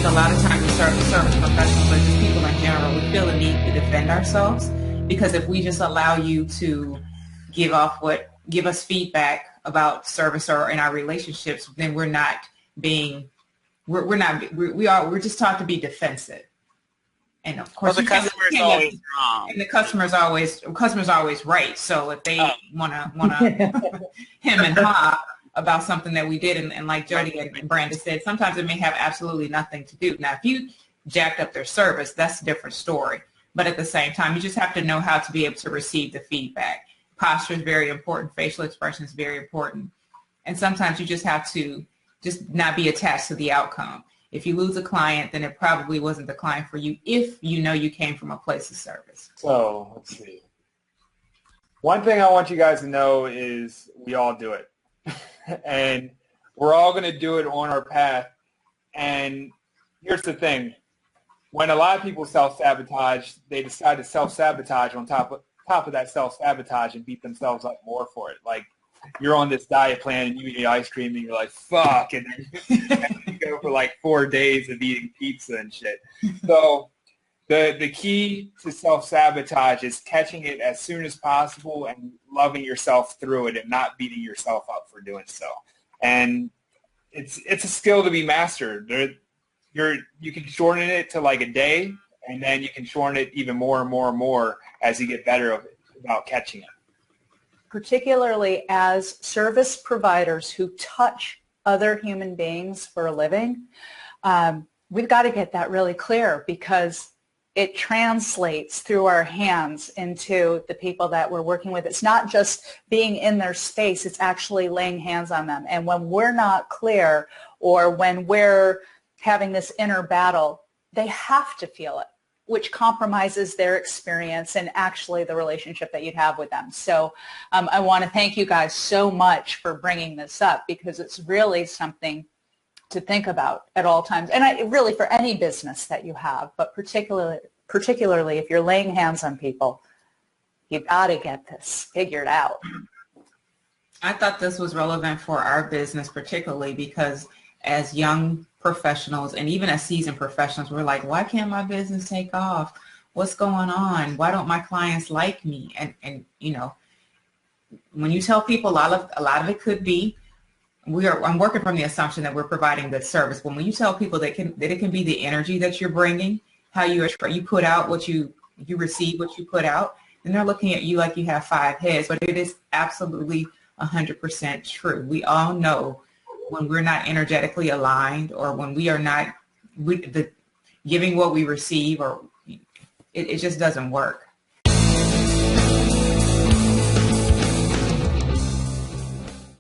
a lot of times service professionals or just people in general, we feel the need to defend ourselves, because if we just allow you to give us feedback about service or in our relationships, then we're just taught to be defensive. And of course, the customer is always wrong. And the customer's always right. So if they wanna hem and haw about something that we did, and like Jody and Brandon said, sometimes it may have absolutely nothing to do. Now, if you jacked up their service, that's a different story. But at the same time, you just have to know how to be able to receive the feedback. Posture is very important. Facial expression is very important. And sometimes you just have to just not be attached to the outcome. If you lose a client, then it probably wasn't the client for you if you know you came from a place of service. So let's see. One thing I want you guys to know is we all do it. And we're all going to do it on our path. And here's the thing. When a lot of people self-sabotage, they decide to self-sabotage on top of that self-sabotage and beat themselves up more for it. Like, you're on this diet plan and you eat ice cream and you're like, fuck. And then you go for like 4 days of eating pizza and shit. So the key to self-sabotage is catching it as soon as possible and loving yourself through it and not beating yourself up for doing so. And it's a skill to be mastered. You can shorten it to like a day, and then you can shorten it even more and more and more as you get better about catching it. Particularly as service providers who touch other human beings for a living, we've got to get that really clear, because it translates through our hands into the people that we're working with. It's not just being in their space, it's actually laying hands on them. And when we're not clear, or when we're having this inner battle, they have to feel it, which compromises their experience and actually the relationship that you'd have with them. So I want to thank you guys so much for bringing this up, because it's really something to think about at all times. And really for any business that you have, but particularly if you're laying hands on people, you got to get this figured out. I thought this was relevant for our business, particularly because as young professionals and even as seasoned professionals, we're like, why can't my business take off? What's going on? Why don't my clients like me? And you know, when you tell people, a lot of it could be, I'm working from the assumption that we're providing good service. But when you tell people that it can be the energy that you're bringing, how you put out what you receive, what you put out, and they're looking at you like you have 5 heads. But it is absolutely 100% true. We all know when we're not energetically aligned, or when we are not giving what we receive, or it just doesn't work.